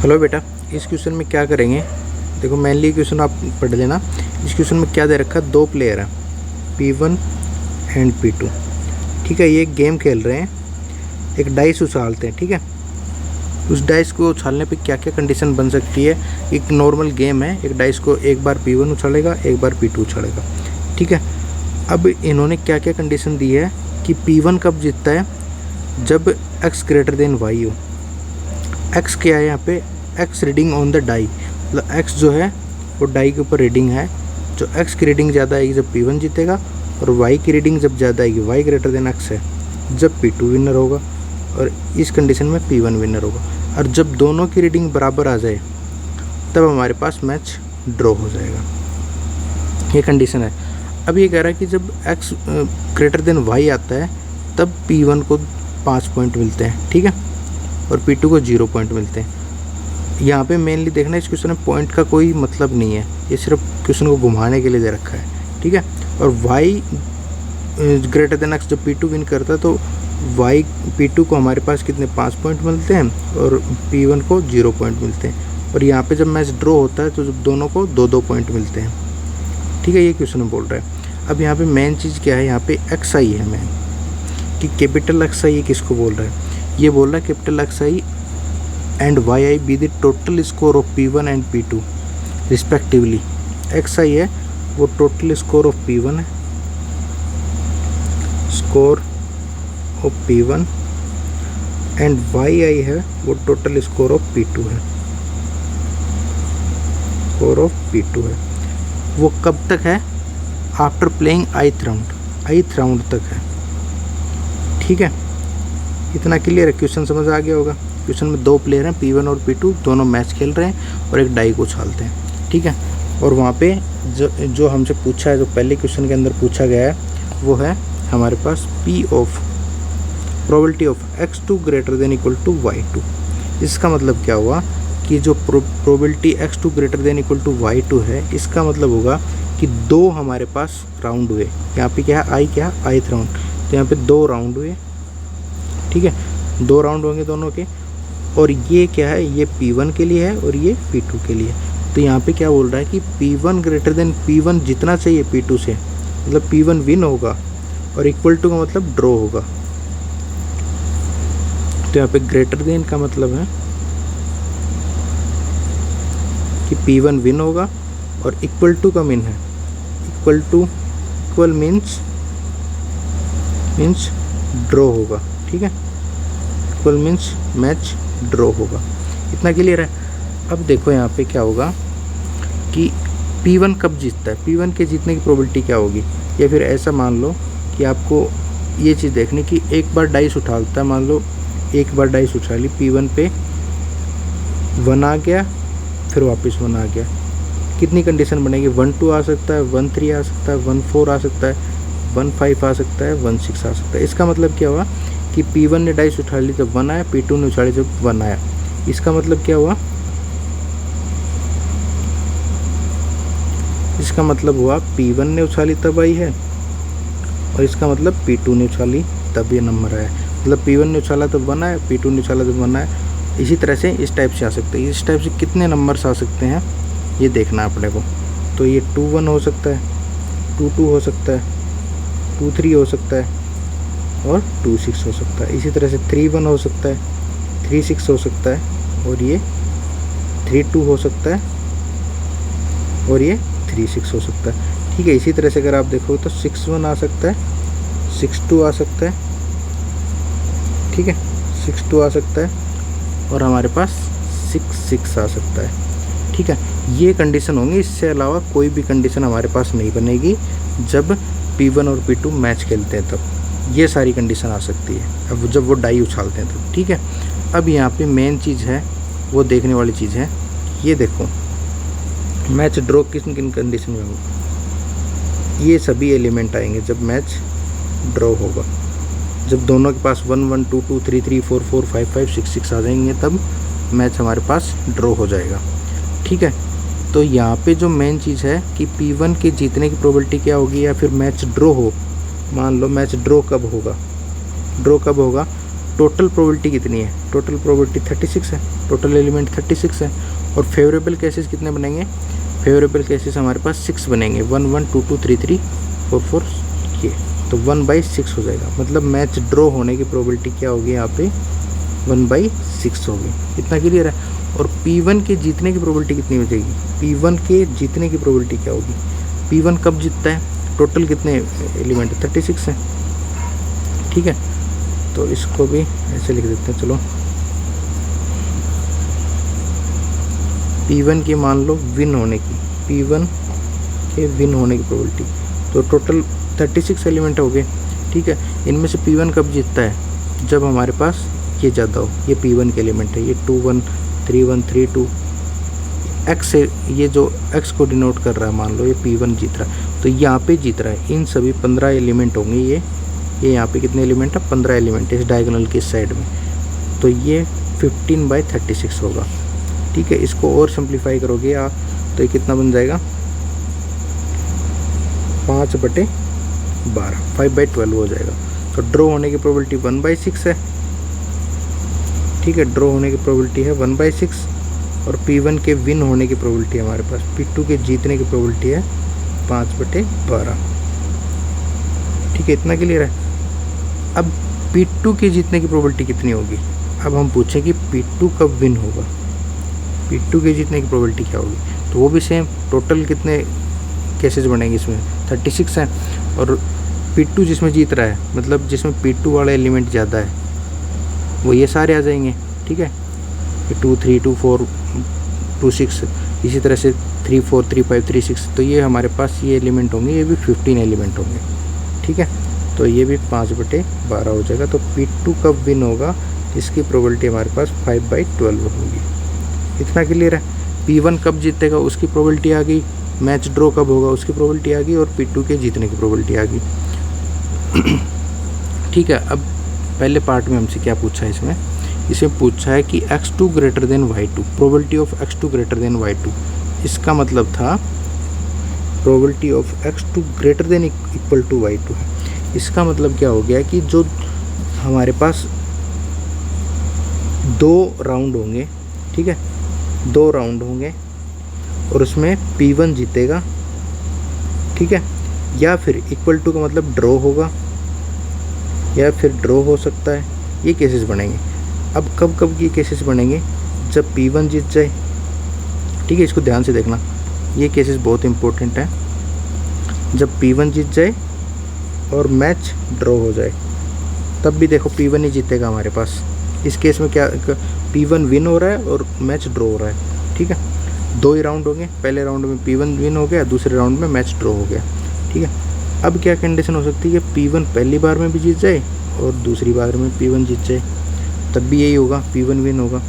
Hello बेटा, इस question में क्या करेंगे। देखो मेनली क्वेश्चन आप पढ़ लेना। इस क्वेश्चन में क्या दे रखा है, दो प्लेयर हैं P1 एंड P2। ठीक है, ये एक गेम खेल रहे हैं, एक डाइस उछालते हैं। ठीक है, उस डाइस को उछालने पे क्या क्या कंडीशन बन सकती है। एक नॉर्मल गेम है, एक डाइस को एक बार P1 उछालेगा, एक बार P2 उछालेगा। ठीक है, अब इन्होंने क्या क्या कंडीशन दी है कि P1 कब जीतता है, जब x ग्रेटर देन y हो। x क्या है यहाँ पे, x reading on the die, मतलब x जो है वो डाई के ऊपर रीडिंग है। जो x की रीडिंग ज़्यादा आएगी जब P1 जीतेगा, और y की रीडिंग जब ज़्यादा आएगी, y ग्रेटर देन x है, जब P2 विनर होगा। और इस कंडीशन में P1 विनर होगा। और जब दोनों की रीडिंग बराबर आ जाए तब हमारे पास मैच ड्रॉ हो जाएगा। ये कंडीशन है। अब ये कह रहा है कि जब x ग्रेटर देन y आता है तब P1 को 5 पॉइंट मिलते हैं। ठीक है, और P2 को 0 पॉइंट मिलते हैं। यहाँ पे मेनली देखना, इस क्वेश्चन में पॉइंट का कोई मतलब नहीं है, ये सिर्फ क्वेश्चन को घुमाने के लिए दे रखा है। ठीक है, और y ग्रेटर देन x जब P2 विन करता है तो P2 को हमारे पास कितने 5 पॉइंट मिलते हैं और P1 को 0 पॉइंट मिलते हैं। और यहाँ पे जब मैच ड्रॉ होता है तो जब दोनों को 2-2 पॉइंट मिलते हैं। ठीक है, ये क्वेश्चन में बोल रहा है। अब यहाँ पे मेन चीज़ क्या है, यहाँ पे XI है मेन, कि कैपिटल XI ये किसको बोल रहा है। ये बोल रहा है capital XI and YI be the total score of P1 and P2 respectively. XI है वो टोटल स्कोर ऑफ P1 है, score of P1, and YI है वो टोटल स्कोर ऑफ P2 है, स्कोर ऑफ P2 है। वो कब तक है, आफ्टर प्लेइंग ith राउंड तक है। ठीक है, इतना क्लियर है, क्वेश्चन समझ आ गया होगा। क्वेश्चन में दो प्लेयर हैं P1 और P2, दोनों मैच खेल रहे हैं और एक डाई को उछालते हैं। ठीक है, और वहाँ पे जो हमसे पूछा है, जो पहले क्वेश्चन के अंदर पूछा गया है, वो है हमारे पास P of probability of x2 greater than equal to y2। इसका मतलब क्या हुआ कि जो probability x2 greater than equal to y2 है, इसका मतलब होगा कि दो हमारे पास राउंड हुए। यहाँ पे क्या है, ith राउंड, तो यहाँ पे 2 राउंड हुए। ठीक है, 2 राउंड होंगे दोनों के। और ये क्या है, ये P1 के लिए है और ये P2 के लिए। तो यहाँ पे क्या बोल रहा है कि P1 ग्रेटर देन P1 जितना चाहिए P2 से, मतलब P1 विन होगा, और इक्वल टू का मतलब ड्रॉ होगा। तो यहाँ पे ग्रेटर देन का मतलब है कि P1 विन होगा, और इक्वल टू का मीन है, इक्वल मीन्स ड्रॉ होगा। ठीक है, इक्वल मीन्स मैच ड्रॉ होगा। इतना क्लियर है। अब देखो यहाँ पे क्या होगा कि P1 कब जीतता है, P1 के जीतने की प्रोबेबिलिटी क्या होगी। या फिर ऐसा मान लो कि आपको ये चीज़ देखनी कि एक बार डाइस उछालता है, मान लो एक बार डाइस उछाली, P1 पे 1 आ गया, फिर वापस 1 आ गया, कितनी कंडीशन बनेगी, 1-2 आ सकता है, 1-3 आ सकता है, 1-4 आ सकता है, 1-5 आ सकता है, 1-6 आ सकता है। इसका मतलब क्या हुआ कि P1 ने डाइस उछाल ली जब 1 आया, P2 ने उछाली जब 1 आया। इसका मतलब क्या हुआ, इसका मतलब हुआ P1 ने उछाली तब आई है, और इसका मतलब P2 ने उछाली तब ये नंबर आया। मतलब P1 ने उछाला तब 1 आया, P2 ने उछाला तब 1 आया। इसी तरह से इस टाइप से आ सकते हैं। इस टाइप से कितने नंबर्स आ सकते हैं ये देखना है अपने को। तो ये 2-1 हो सकता है, 2-2 हो सकता है, 2-3 हो सकता है, और 2-6 हो सकता है। इसी तरह से 3-1 हो सकता है, 3-6 हो सकता है, और ये 3-2 हो सकता है, और ये 3-6 हो सकता है। ठीक है, इसी तरह से अगर आप देखो तो 6-1 आ सकता है, 6-2 आ सकता है। ठीक है, 6-2 आ सकता है, और हमारे पास 6-6 आ सकता है। ठीक है, ये कंडीशन होंगी, इससे अलावा कोई भी कंडीशन हमारे पास नहीं बनेगी जब P1 और P2 मैच खेलते हैं तब। ये सारी कंडीशन आ सकती है अब जब वो डाई उछालते हैं तब। ठीक है, अब यहाँ पे मेन चीज़ है, वो देखने वाली चीज़ है, ये देखो मैच ड्रॉ किन किन कंडीशन में होगा। ये सभी एलिमेंट आएंगे जब मैच ड्रॉ होगा, जब दोनों के पास 1-1, 2-2, 3-3, 4-4, 5-5, 6-6 आ जाएंगे, तब मैच हमारे पास ड्रॉ हो जाएगा। ठीक है, तो यहाँ पे जो मेन चीज़ है कि P1 के जीतने की प्रोबेबिलिटी क्या होगी, या फिर मैच ड्रॉ हो। मान लो मैच ड्रॉ कब होगा, टोटल प्रोबेबिलिटी कितनी है, टोटल प्रोबेबिलिटी 36 है, टोटल एलिमेंट 36 है। और फेवरेबल केसेस कितने बनेंगे, फेवरेबल केसेस हमारे पास 6 बनेंगे, 1 1 2 2 3 3 4 4 ये, तो 1/6 हो जाएगा। मतलब मैच ड्रॉ होने की प्रोबेबिलिटी क्या होगी यहाँ पे, 1/6 होगी। इतना क्लियर है। और P1 के जीतने की प्रोबेबिलिटी कितनी हो जाएगी, P1 के जीतने की प्रोबेबिलिटी क्या होगी, P1 कब जीतता है, टोटल कितने एलिमेंट 36 है, ठीक है। तो इसको भी ऐसे लिख देते हैं, चलो P1 की मान लो विन होने की, P1 के विन होने की प्रोबेबिलिटी, तो टोटल 36 एलिमेंट हो गए, ठीक है। इनमें से P1 कब जीतता है, जब हमारे पास ये ज़्यादा हो, ये P1 के एलिमेंट है, ये 2 1 3 1 3 2 x से, ये जो x को डिनोट कर रहा है, मान लो ये P1 जीत रहा है, तो यहाँ पे जीत रहा है। इन सभी 15 एलिमेंट होंगे, ये यहाँ पे कितने एलिमेंट है, 15 एलिमेंट है इस डायगोनल के साइड में, तो ये 15/36 होगा, ठीक है। इसको और सिंप्लीफाई करोगे आप तो ये कितना बन जाएगा, 5/12, 5/12 हो जाएगा। तो ड्रॉ होने की प्रोबेबिलिटी 1/6 है, ठीक है, ड्रॉ होने की प्रोबेबिलिटी है 1/6। और P1 के विन होने की प्रोबेबिलिटी हमारे पास, P2 के जीतने की प्रोबेबिलिटी है 5/12, ठीक है। इतना क्लियर है। अब P2 के जीतने की प्रोबेबिलिटी कितनी होगी, अब हम पूछें कि P2 कब विन होगा, P2 के जीतने की प्रोबेबिलिटी क्या होगी, तो वो भी सेम, टोटल कितने केसेस बनेंगे इसमें 36 हैं, और P2 जिसमें जीत रहा है, मतलब जिसमें P2 वाला एलिमेंट ज़्यादा है, वो ये सारे आ जाएंगे, ठीक है। 2 3 2 4 2 6, इसी तरह से 3 4 3 5 3 6, तो ये हमारे पास ये एलिमेंट होंगे, ये भी 15 एलिमेंट होंगे, ठीक है। तो ये भी 5/12 हो जाएगा। तो P2 कब विन होगा, इसकी प्रोबेबिलिटी हमारे पास 5/12 होगी। इतना क्लियर है। P1 कब जीतेगा उसकी प्रोबेबिलिटी आ गई, मैच ड्रॉ कब होगा उसकी प्रोबेबिलिटी आ गई, और P2 के जीतने की प्रोबेबिलिटी आ गई, ठीक है। अब पहले पार्ट में हमसे क्या पूछा है, इसमें पूछा है कि x2 greater than y2, probability of x2 greater than y2। इसका मतलब था probability of x2 greater than equal to y2 है। इसका मतलब क्या हो गया कि जो हमारे पास 2 राउंड होंगे, ठीक है, 2 राउंड होंगे, और उसमें P1 जीतेगा, ठीक है, या फिर इक्वल टू का मतलब ड्रॉ होगा, या फिर ड्रॉ हो सकता है, ये केसेस बनेंगे। अब कब कब ये केसेस बनेंगे, जब P1 जीत जाए, ठीक है, इसको ध्यान से देखना, ये केसेस बहुत इंपॉर्टेंट है। जब P1 जीत जाए और मैच ड्रॉ हो जाए, तब भी देखो P1 ही जीतेगा हमारे पास। इस केस में क्या, P1 विन हो रहा है और मैच ड्रॉ हो रहा है, ठीक है। 2 ही राउंड होंगे, पहले राउंड में P1 विन हो गया, दूसरे राउंड में मैच ड्रॉ हो गया, ठीक है। अब क्या कंडीशन हो सकती है कि P1 पहली बार में भी जीत जाए और दूसरी बार में P1 जीत जाए, तब भी यही होगा, P1 विन होगा,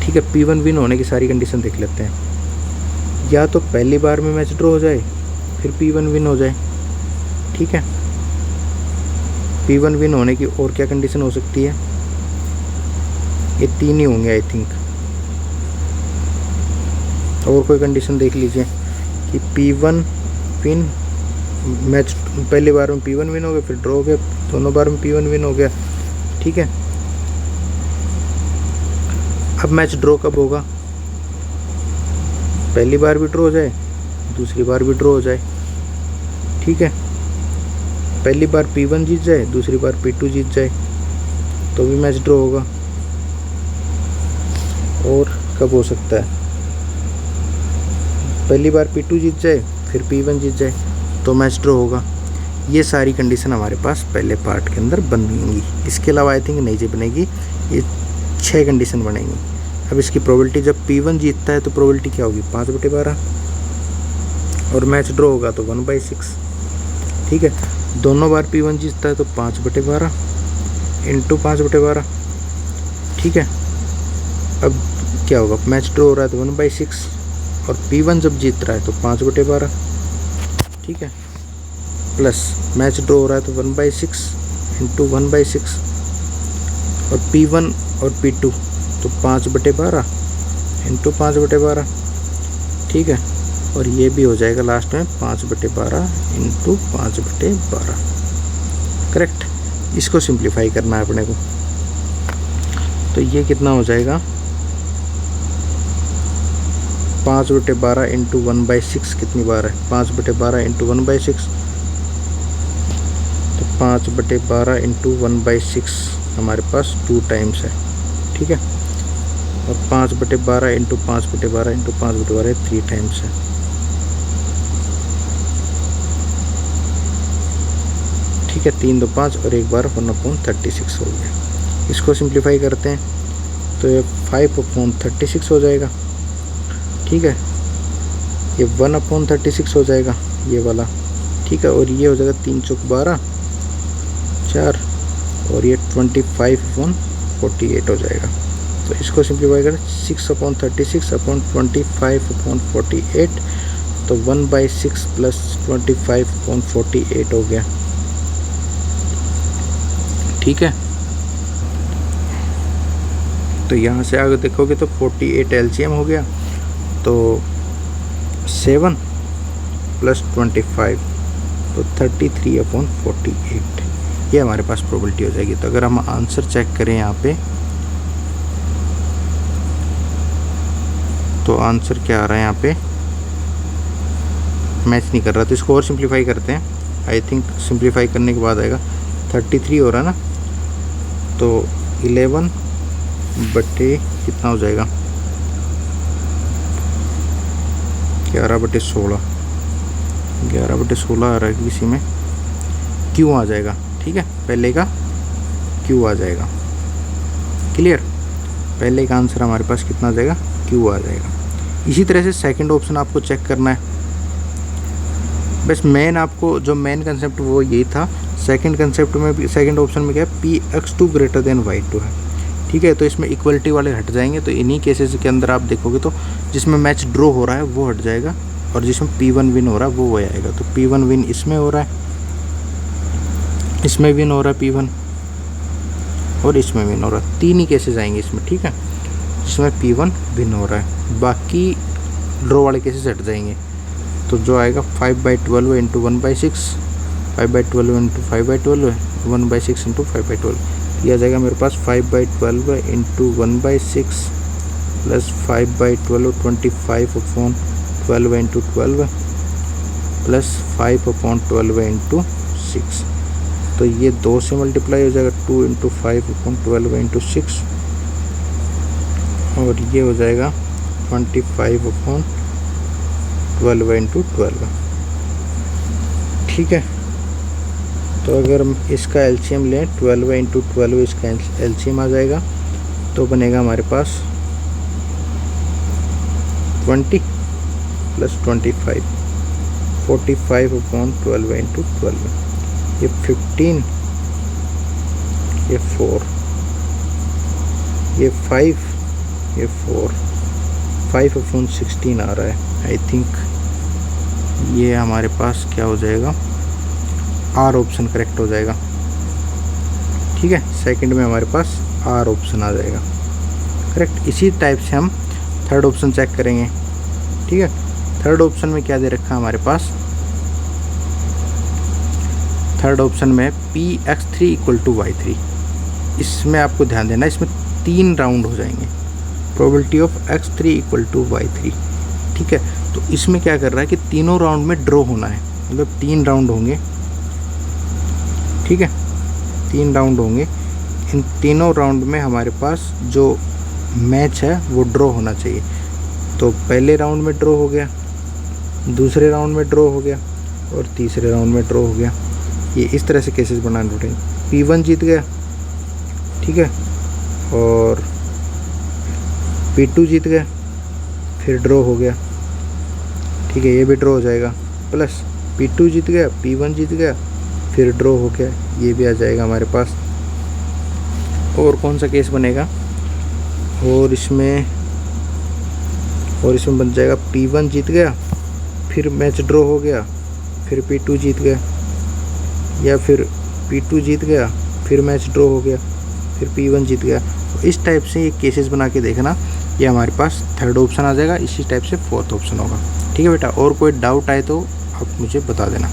ठीक है। P1 विन होने की सारी कंडीशन देख लेते हैं। या तो पहली बार में मैच ड्रॉ हो जाए, फिर P1 विन हो जाए, ठीक है। P1 विन होने की और क्या कंडीशन हो सकती है, ये 3 ही होंगे आई थिंक। और कोई कंडीशन देख लीजिए कि P1 विन, मैच पहली बार में P1 विन हो गया, फिर ड्रॉ हो गया, दोनों बार में P1 विन हो गया, ठीक है। अब मैच ड्रॉ कब होगा, पहली बार भी ड्रॉ हो जाए, दूसरी बार भी ड्रॉ हो जाए, ठीक है। पहली बार P1 जीत जाए, दूसरी बार P2 जीत जाए, तो भी मैच ड्रॉ होगा। और कब हो सकता है, पहली बार P2 जीत जाए, फिर P1 जीत जाए, तो मैच ड्रॉ होगा। ये सारी कंडीशन हमारे पास पहले पार्ट के अंदर बनेंगी। इसके अलावा आई थिंक नहीं जी बनेगी, ये 6 कंडीशन बनेंगी। अब इसकी प्रोबेबिलिटी, जब P1 जीतता है तो प्रोबेबिलिटी क्या होगी, 5/12, और मैच ड्रॉ होगा तो 1/6, ठीक है। दोनों बार P1 जीतता है तो 5/12 इंटू 5/12, ठीक है। अब क्या होगा, मैच ड्रॉ हो रहा है तो 1/6, और P1 जब जीत रहा है तो 5/12, ठीक है, प्लस मैच ड्रॉ हो रहा है तो 1/6 इंटू 1/6, और P1 और P2 तो 5/12 इंटू 5/12, ठीक है। और ये भी हो जाएगा लास्ट में 5/12 इंटू 5/12, करेक्ट। इसको सिंप्लीफाई करना है अपने को। तो ये कितना हो जाएगा 5/12 इंटू 1/6 कितनी बार है 5/12 इंटू 1/6, तो 5/12 इंटू 1/6 हमारे पास 2 टाइम्स है, ठीक है। और 5/12 इंटू 5/12 इंटू 5/12 3 टाइम्स है। ठीक है, 3 2 5 और एक बार 1/36 हो गया। इसको सिंप्लीफाई करते हैं तो ये 5/36 हो जाएगा, ठीक है। ये 1/36 हो जाएगा ये वाला, ठीक है। और ये हो जाएगा 3 चौक 12 4 और ये 25/48 हो जाएगा। तो इसको सिंप्लीफाई करें 6/36/25/48, तो 1/6 प्लस 25/48 हो गया, ठीक है। तो यहाँ से आगे देखोगे तो 48 एलसीएम हो गया, तो 7 प्लस 25 तो 33/48 ये हमारे पास प्रोबेबिलिटी हो जाएगी। तो अगर हम आंसर चेक करें यहाँ पे तो आंसर क्या आ रहा है, यहाँ पे मैच नहीं कर रहा, तो इसको और सिंप्लीफाई करते हैं। आई थिंक सिंप्लीफाई करने के बाद आएगा 33 हो रहा है ना, तो 11 बटे कितना हो जाएगा 11/16 11/16 आ रहा है किसी में, क्यों आ जाएगा, ठीक है। पहले का क्यों आ जाएगा, क्लियर। पहले का आंसर हमारे पास कितना आ जाएगा, क्यों आ जाएगा। इसी तरह से सेकंड ऑप्शन आपको चेक करना है। बस मेन आपको जो मेन कंसेप्ट वो यही था। सेकंड कंसेप्ट में भी सेकंड ऑप्शन में क्या है, Px2 ग्रेटर देन y2 है, ठीक है। तो इसमें इक्वलिटी वाले हट जाएंगे। तो इन्हीं केसेस के अंदर आप देखोगे तो जिसमें मैच ड्रॉ हो रहा है वो हट जाएगा और जिसमें P1 विन हो रहा है वो आएगा। तो P1 विन इसमें हो रहा है, इसमें विन हो रहा है P1 और इसमें विन हो रहा है। 3 ही केसेस आएंगे इसमें, ठीक है, जिसमें P1 विन हो रहा है। बाकी ड्रॉ वाले केसेस हट जाएंगे। तो जो आएगा 5/12 इंटू 1/6, 5/12 इंटू 5/12, 1/6 इंटू 5/12, यह आ जाएगा मेरे पास 5/12 into 1/6 plus 5/12 25/12 into 12 plus 5/12 into 6। तो ये 2 से मल्टीप्लाई हो जाएगा, 2 इंटू 5/12 इंटू 6 और ये हो जाएगा 25/12 इंटू 12, ठीक है। तो अगर हम इसका एलसीएम लें 12 इंटू 12 इसका एलसीएम आ जाएगा, तो बनेगा हमारे पास 20 प्लस 25 45/12 इंटू 12, ये 15, ये 4, ये 5, ये 4, 5/16 आ रहा है। आई थिंक ये हमारे पास क्या हो जाएगा, आर ऑप्शन करेक्ट हो जाएगा, ठीक है। सेकंड में हमारे पास आर ऑप्शन आ जाएगा करेक्ट। इसी टाइप से हम थर्ड ऑप्शन चेक करेंगे, ठीक है। थर्ड ऑप्शन में क्या दे रखा है हमारे पास, थर्ड ऑप्शन में Px3 = y3। इसमें आपको ध्यान देना, इसमें 3 राउंड हो जाएंगे, प्रोबेबिलिटी ऑफ x3 = y3, ठीक है। तो इसमें क्या कर रहा है कि तीनों राउंड में ड्रॉ होना है, मतलब 3 राउंड होंगे, ठीक है। 3 राउंड होंगे, इन तीनों राउंड में हमारे पास जो मैच है वो ड्रॉ होना चाहिए। तो पहले राउंड में ड्रॉ हो गया, दूसरे राउंड में ड्रॉ हो गया और तीसरे राउंड में ड्रॉ हो गया। ये इस तरह से केसेस बनाने पड़ेंगे। P1 जीत गया, ठीक है, और P2 जीत गया, फिर ड्रॉ हो गया, ठीक है, ये भी ड्रॉ हो जाएगा। प्लस P2 जीत गया, P1 जीत गया, फिर ड्रॉ हो गया, ये भी आ जाएगा हमारे पास। और कौन सा केस बनेगा, और इसमें बन जाएगा P1 जीत गया, फिर मैच ड्रॉ हो गया, फिर P2 जीत गया, या फिर P2 जीत गया, फिर मैच ड्रॉ हो गया, फिर P1 जीत गया। तो इस टाइप से ये केसेस बना के देखना, ये हमारे पास थर्ड ऑप्शन आ जाएगा। इसी टाइप से फोर्थ ऑप्शन होगा, ठीक है बेटा। और कोई डाउट आए तो आप मुझे बता देना।